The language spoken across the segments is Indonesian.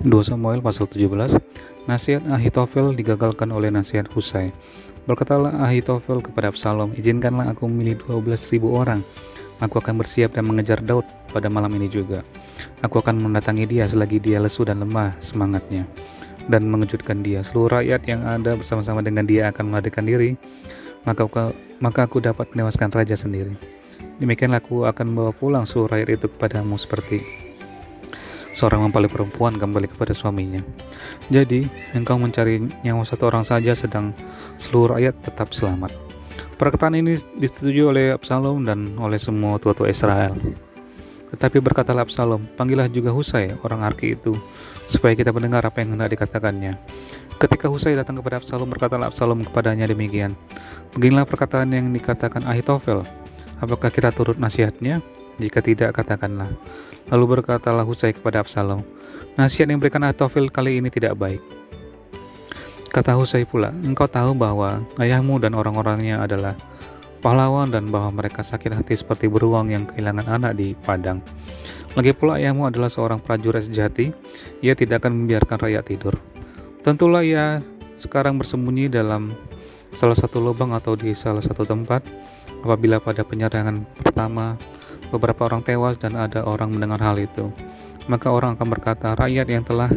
2 Samuel pasal 17, nasihat Ahitofel digagalkan oleh nasihat Husai. Berkatalah Ahitofel kepada Absalom, izinkanlah aku memilih 12.000 orang. Aku akan bersiap dan mengejar Daud pada malam ini juga. Aku akan mendatangi dia selagi dia lesu dan lemah semangatnya, dan mengejutkan dia. Seluruh rakyat yang ada bersama-sama dengan dia akan melarikan diri, maka aku dapat menewaskan raja sendiri. Demikianlah aku akan membawa pulang seluruh rakyat itu kepadamu seperti seorang mempelai perempuan kembali kepada suaminya. Jadi, engkau mencari nyawa satu orang saja, sedang seluruh rakyat tetap selamat. Perkataan ini disetujui oleh Absalom dan oleh semua tua-tua Israel. Tetapi berkatalah Absalom, panggillah juga Husai, orang Arki itu, supaya kita mendengar apa yang hendak dikatakannya. Ketika Husai datang kepada Absalom, berkatalah Absalom kepadanya demikian, beginilah perkataan yang dikatakan Ahitofel. Apakah kita turut nasihatnya? Jika tidak, katakanlah. Lalu berkatalah Husai kepada Absalom, nasihat yang diberikan Ahitofel kali ini tidak baik. Kata Husai pula, engkau tahu bahwa ayahmu dan orang-orangnya adalah pahlawan dan bahwa mereka sakit hati seperti beruang yang kehilangan anak di padang. Lagi pula ayahmu adalah seorang prajurit sejati, ia tidak akan membiarkan rakyat tidur. Tentulah ia sekarang bersembunyi dalam salah satu lubang atau di salah satu tempat. Apabila pada penyerangan pertama beberapa orang tewas dan ada orang mendengar hal itu, maka orang akan berkata, rakyat yang telah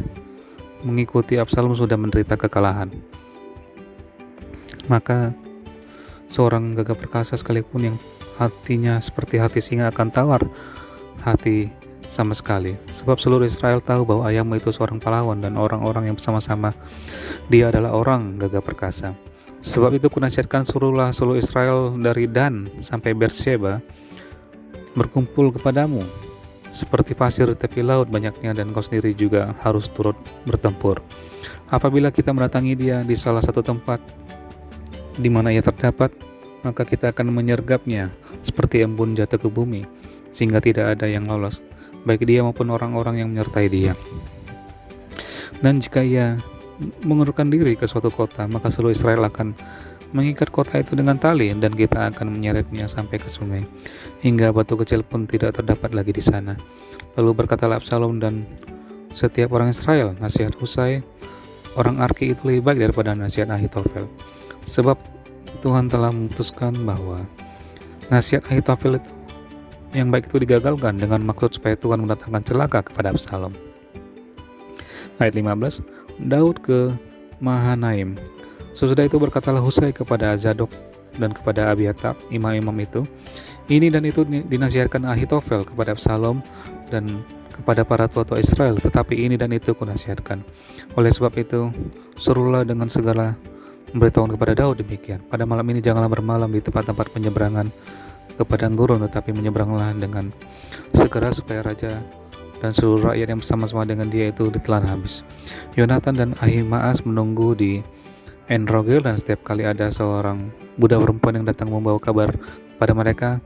mengikuti Absalom sudah menderita kekalahan. Maka seorang gagah perkasa sekalipun yang hatinya seperti hati singa akan tawar hati sama sekali. Sebab seluruh Israel tahu bahwa ayahmu itu seorang pahlawan dan orang-orang yang bersama-sama dia adalah orang gagah perkasa. Sebab itu kunasihatkan, suruhlah seluruh Israel dari Dan sampai Beersheba berkumpul kepadamu seperti pasir di tepi laut banyaknya, dan kau sendiri juga harus turut bertempur. Apabila kita mendatangi dia di salah satu tempat di mana ia terdapat, maka kita akan menyergapnya seperti embun jatuh ke bumi, sehingga tidak ada yang lolos, baik dia maupun orang-orang yang menyertai dia. Dan jika ia mengundurkan diri ke suatu kota, maka seluruh Israel akan mengikat kota itu dengan tali, dan kita akan menyeretnya sampai ke sungai, hingga batu kecil pun tidak terdapat lagi di sana. Lalu berkatalah Absalom dan setiap orang Israel, nasihat Husai orang Arki itu lebih baik daripada nasihat Ahitofel. Sebab Tuhan telah memutuskan bahwa nasihat Ahitofel itu yang baik itu digagalkan dengan maksud supaya Tuhan mendatangkan celaka kepada Absalom. Ayat 15, Daud ke Mahanaim. Sesudah itu berkatalah Husai kepada Zadok dan kepada Abiatab, imam-imam itu, ini dan itu dinasihatkan Ahitofel kepada Absalom dan kepada para tua-tua Israel, tetapi ini dan itu kunasihatkan. Oleh sebab itu, suruhlah dengan segala memberitahukan kepada Daud demikian, pada malam ini janganlah bermalam di tempat-tempat penyeberangan ke padang gurun, tetapi menyeberanglah dengan segera supaya raja dan seluruh rakyat yang bersama-sama dengan dia itu ditelan habis. Yonatan dan Ahimaas menunggu di En-Rogel, dan setiap kali ada seorang budak perempuan yang datang membawa kabar pada mereka,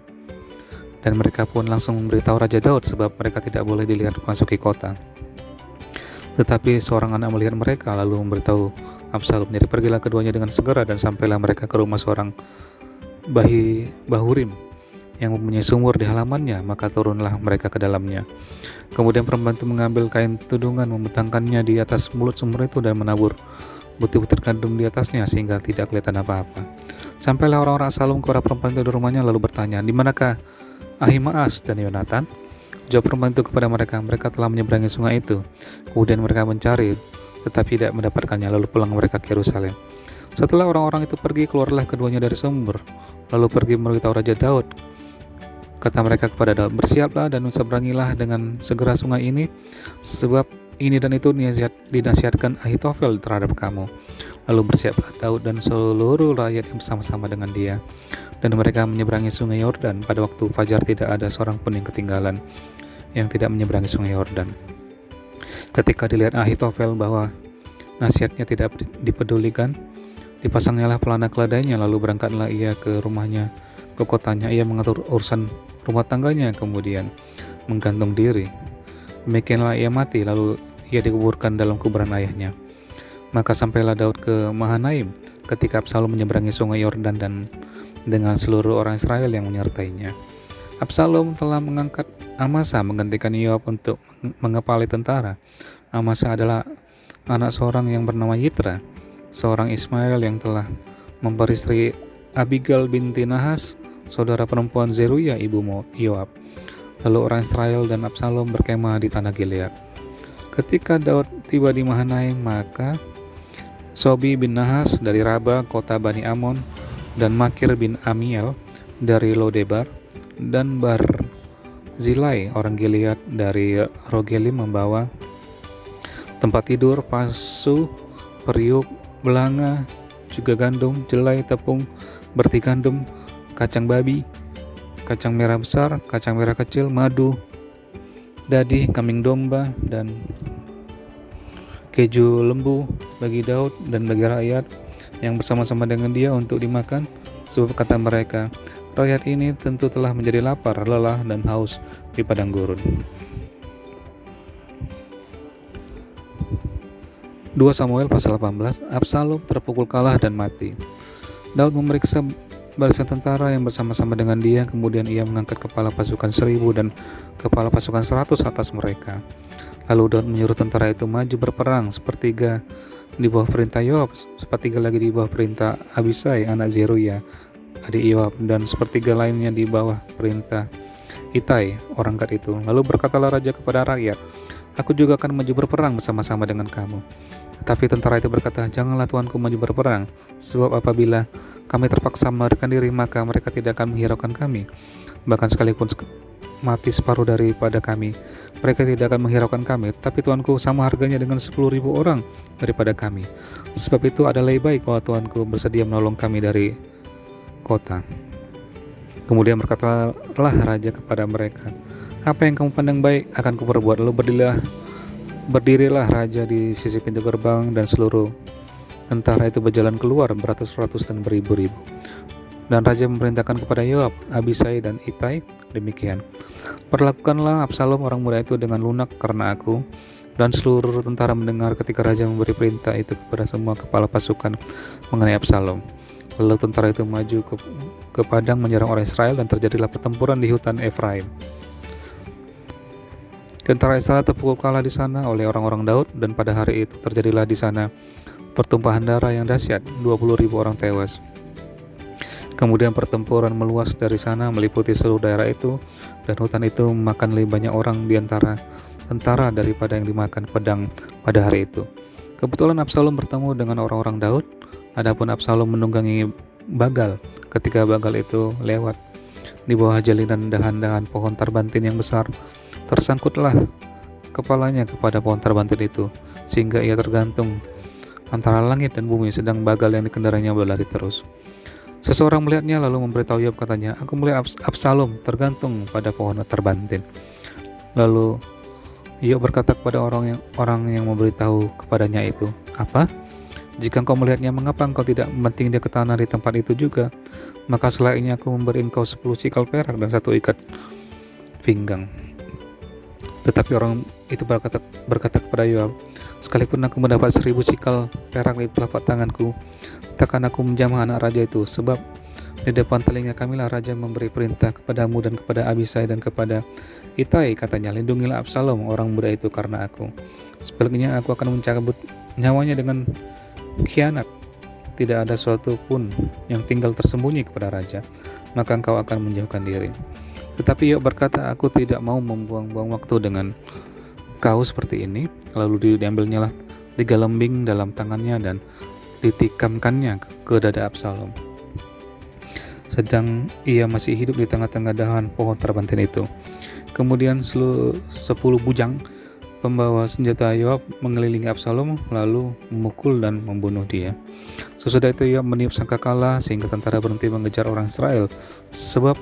dan mereka pun langsung memberitahu Raja Daud, sebab mereka tidak boleh dilihat memasuki kota. Tetapi seorang anak melihat mereka lalu memberitahu Absalom. Jadi pergilah keduanya dengan segera, dan sampailah mereka ke rumah seorang Bahurim yang mempunyai sumur di halamannya, maka turunlah mereka ke dalamnya. Kemudian perempuan itu mengambil kain tudungan, membentangkannya di atas mulut sumur itu dan menabur butir-butir gandum di atasnya sehingga tidak kelihatan apa-apa. Sampailah orang-orang Absalom kepada perempuan itu di rumahnya, lalu bertanya, di manakah Ahimaas dan Yonatan? Jawab perempuan itu kepada mereka, mereka telah menyeberangi sungai itu. Kemudian mereka mencari tetapi tidak mendapatkannya, lalu pulang mereka ke Yerusalem. Setelah orang-orang itu pergi, keluarlah keduanya dari sumur, lalu pergi memberitahu Raja Daud. Kata mereka kepada Daud, bersiaplah dan seberangilah dengan segera sungai ini, sebab ini dan itu dinasihatkan Ahitofel terhadap kamu. Lalu bersiaplah Daud dan seluruh rakyat yang bersama-sama dengan dia, dan mereka menyeberangi sungai Yordan. Pada waktu fajar tidak ada seorang pun yang ketinggalan yang tidak menyeberangi sungai Yordan. Ketika dilihat Ahitofel bahwa nasihatnya tidak dipedulikan, dipasangnyalah pelana keledainya, lalu berangkatlah ia ke rumahnya, ke kotanya. Ia mengatur urusan rumah tangganya, kemudian menggantung diri. Demikianlah ia mati, lalu ia dikuburkan dalam kuburan ayahnya. Maka sampailah Daud ke Mahanaim ketika Absalom menyeberangi sungai Yordan dan dengan seluruh orang Israel yang menyertainya. Absalom telah mengangkat Amasa menggantikan Yoab untuk mengepali tentara, Amasa adalah anak seorang yang bernama Yitra, seorang Ismail yang telah memperistri Abigail binti Nahas, saudara perempuan Zeruya ibu Yoab. Lalu orang Israel dan Absalom berkemah di tanah Gilead. Ketika Daud tiba di Mahanaim, maka Sobi bin Nahas dari Raba, kota Bani Amon, dan Makir bin Amiel dari Lodebar, dan Barzilai orang Gilead dari Rogelim membawa tempat tidur, pasu, periuk, belanga, juga gandum, jelai, tepung, berti gandum, kacang babi, kacang merah besar, kacang merah kecil, madu, dadi, kambing domba, dan keju lembu bagi Daud dan bagi rakyat yang bersama-sama dengan dia untuk dimakan, sebab kata mereka, rakyat ini tentu telah menjadi lapar, lelah, dan haus di padang gurun. 2 Samuel pasal 18. Absalom terpukul kalah dan mati. Daud memeriksa barisan tentara yang bersama-sama dengan dia, kemudian ia mengangkat kepala pasukan 1000 dan kepala pasukan 100 atas mereka. Lalu Daud menyuruh tentara itu maju berperang, sepertiga di bawah perintah Yoab, sepertiga lagi di bawah perintah Abisai anak Zeruya adik Yoab, dan sepertiga lainnya di bawah perintah Itai orang Gad itu. Lalu berkatalah raja kepada rakyat, aku juga akan maju berperang bersama-sama dengan kamu. Tapi tentara itu berkata, janganlah tuanku maju berperang, sebab apabila kami terpaksa melarikan diri, maka mereka tidak akan menghiraukan kami. Bahkan sekalipun mati separuh daripada kami, mereka tidak akan menghiraukan kami. Tapi tuanku sama harganya dengan 10.000 orang daripada kami. Sebab itu adalah lebih baik bahwa tuanku bersedia menolong kami dari kota. Kemudian berkatalah raja kepada mereka, apa yang kamu pandang baik akan kuperbuat. Lalu berdirilah raja di sisi pintu gerbang, dan seluruh tentara itu berjalan keluar beratus-ratus dan beribu-ribu. Dan raja memerintahkan kepada Yoab, Abisai, dan Itai demikian, perlakukanlah Absalom orang muda itu dengan lunak karena aku. Dan seluruh tentara mendengar ketika raja memberi perintah itu kepada semua kepala pasukan mengenai Absalom. Lalu tentara itu maju ke padang menyerang orang Israel, dan terjadilah pertempuran di hutan Efraim. Tentara Israel terpukul kalah di sana oleh orang-orang Daud, dan pada hari itu terjadilah di sana pertumpahan darah yang dahsyat, 20.000 orang tewas. Kemudian pertempuran meluas dari sana meliputi seluruh daerah itu, dan hutan itu memakan lebih banyak orang di antara tentara daripada yang dimakan pedang pada hari itu. Kebetulan Absalom bertemu dengan orang-orang Daud, adapun Absalom menunggangi Bagal. Ketika Bagal itu lewat di bawah jalinan dahan-dahan pohon tarbantin yang besar, tersangkutlah kepalanya kepada pohon tarbantin itu, sehingga ia tergantung antara langit dan bumi, sedang Bagal yang dikendarainya berlari terus. Seseorang melihatnya lalu memberitahu Yoab, katanya, aku melihat Absalom tergantung pada pohon tarbantin. Lalu Yoab berkata kepada orang yang memberitahu kepadanya itu, apa? Jika engkau melihatnya, mengapa engkau tidak membanting dia ke tanah di tempat itu juga? Maka selainnya aku memberi engkau 10 cikal perak dan 1 ikat pinggang. Tetapi orang itu berkata kepada Yoab, sekalipun aku mendapat 1000 cikal perak di telapak tanganku, takkan aku menjamah anak raja itu, sebab di depan telinga kamilah raja memberi perintah kepadamu dan kepada Abisai dan kepada Itai, katanya, lindungilah Absalom orang muda itu karena aku. Sebaliknya aku akan mencabut nyawanya dengan khianat. Tidak ada suatu pun yang tinggal tersembunyi kepada raja, maka engkau akan menjauhkan diri. Tetapi Yoab berkata, aku tidak mau membuang-buang waktu dengan kau seperti ini. Lalu diambilnyalah 3 lembing dalam tangannya dan ditikamkannya ke dada Absalom, sedang ia masih hidup di tengah-tengah dahan pohon tarbantin itu. Kemudian 10 bujang pembawa senjata Yoab mengelilingi Absalom, lalu memukul dan membunuh dia. Sesudah itu Yoab meniup sangkakala sehingga tentara berhenti mengejar orang Israel, sebab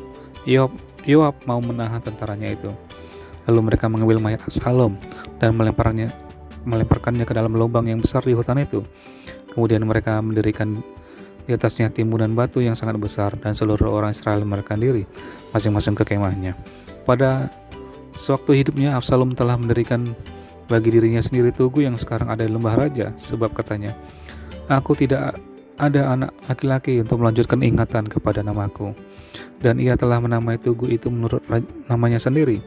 Yoab mau menahan tentaranya itu. Lalu mereka mengambil mayat Absalom dan melemparkannya ke dalam lubang yang besar di hutan itu. Kemudian mereka mendirikan di atasnya timbunan batu yang sangat besar, dan seluruh orang Israel melarikan diri masing-masing ke kemahnya. Pada sewaktu hidupnya, Absalom telah mendirikan bagi dirinya sendiri tugu yang sekarang ada di lembah raja, sebab katanya, aku tidak ada anak laki-laki untuk melanjutkan ingatan kepada namaku. Dan ia telah menamai tugu itu menurut namanya sendiri,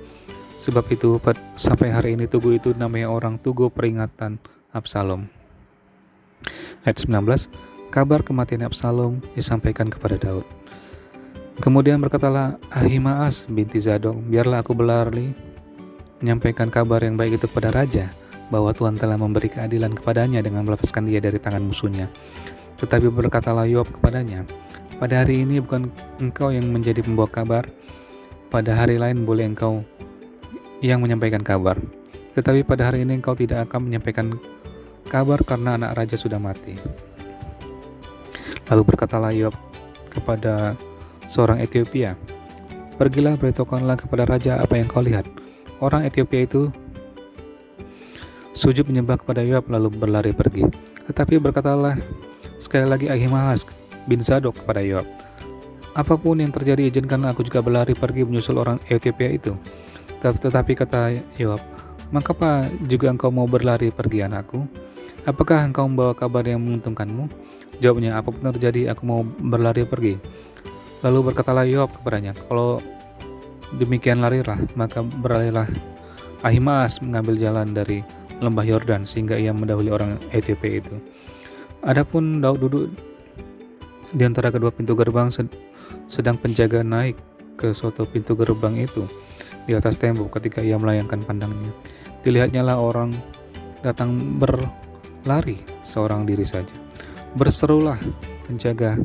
Sebab itu sampai hari ini tugu itu namanya orang Tugu Peringatan Absalom. Ayat 19, kabar kematian Absalom disampaikan kepada Daud. Kemudian berkatalah Ahimaas binti Zadok, biarlah aku berlari menyampaikan kabar yang baik itu kepada raja, bahwa Tuhan telah memberi keadilan kepadanya dengan melepaskan dia dari tangan musuhnya. Tetapi berkatalah Yoab kepadanya, pada hari ini bukan engkau yang menjadi pembawa kabar, pada hari lain boleh engkau yang menyampaikan kabar. Tetapi pada hari ini engkau tidak akan menyampaikan kabar karena anak raja sudah mati. Lalu berkatalah Yoab kepada seorang Etiopia, pergilah beritahukanlah kepada raja apa yang kau lihat. Orang Etiopia itu sujud menyembah kepada Yoab lalu berlari pergi. Tetapi berkatalah sekali lagi Ahimaas bin Zadok kepada Yoab, apapun yang terjadi izinkanlah aku juga berlari pergi menyusul orang Etiopia itu. Tetapi kata Yoab, mengapa juga engkau mau berlari pergi anakku? Apakah engkau membawa kabar yang menguntungkanmu? Jawabnya, apapun terjadi aku mau berlari pergi. Lalu berkatalah Yoab kepadanya, kalau demikian larilah. Maka berlarilah Ahimaas mengambil jalan dari lembah Yordan sehingga ia mendahului orang Etiopia itu. Adapun Daud duduk di antara kedua pintu gerbang, sedang penjaga naik ke suatu pintu gerbang itu di atas tembok. Ketika ia melayangkan pandangnya, dilihatnya lah orang datang berlari seorang diri saja. Berserulah penjaga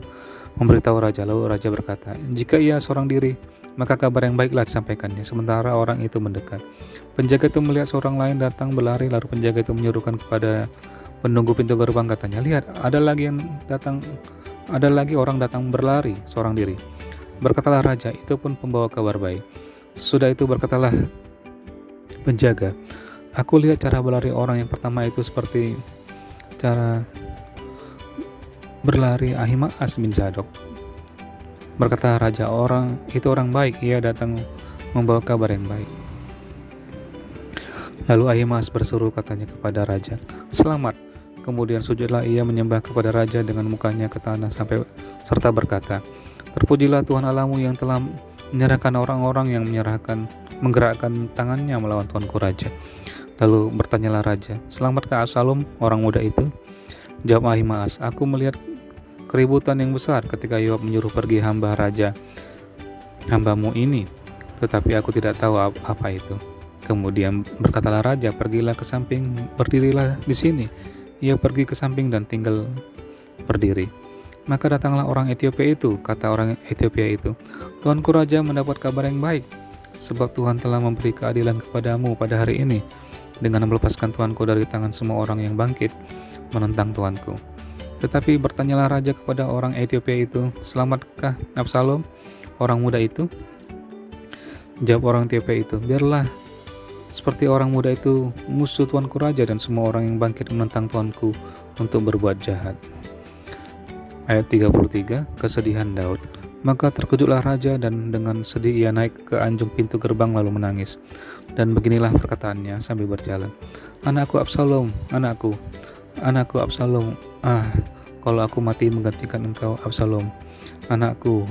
memberitahu raja. Lalu raja berkata, jika ia seorang diri, maka kabar yang baiklah disampaikannya. Sementara orang itu mendekat, penjaga itu melihat seorang lain datang berlari. Lalu penjaga itu menyuruhkan kepada penunggu pintu gerbang, katanya, lihat, ada lagi orang datang berlari seorang diri. Berkatalah raja, itu pun pembawa kabar baik. Sudah itu berkatalah penjaga, aku lihat cara berlari orang yang pertama itu seperti cara berlari Ahimaas bin Zadok. Berkata raja, orang itu orang baik, ia datang membawa kabar yang baik. Lalu Ahimaas berseru katanya kepada raja, selamat. Kemudian sujudlah ia menyembah kepada raja dengan mukanya ke tanah serta berkata, terpujilah Tuhan Allahmu yang telah menyerahkan orang-orang yang menggerakkan tangannya melawan tuanku raja. Lalu bertanyalah raja, selamatkah Absalom orang muda itu? Jawab Ahimaas, aku melihat keributan yang besar ketika Yoab menyuruh pergi hambamu ini, tetapi aku tidak tahu apa itu. Kemudian berkatalah raja, pergilah ke samping, berdirilah di sini. Ia pergi ke samping dan tinggal berdiri. Maka datanglah orang Etiopia itu, kata orang Etiopia itu, tuanku raja mendapat kabar yang baik, sebab Tuhan telah memberi keadilan kepadamu pada hari ini, dengan melepaskan tuanku dari tangan semua orang yang bangkit menentang tuanku. Tetapi bertanyalah raja kepada orang Etiopia itu, selamatkah Absalom orang muda itu? Jawab orang Etiopia itu, biarlah seperti orang muda itu musuh tuanku raja dan semua orang yang bangkit menentang tuanku untuk berbuat jahat. Ayat 33, kesedihan Daud. Maka terkejutlah raja dan dengan sedih ia naik ke anjung pintu gerbang lalu menangis. Dan beginilah perkataannya sambil berjalan, anakku Absalom, anakku Absalom, kalau aku mati menggantikan engkau Absalom, anakku.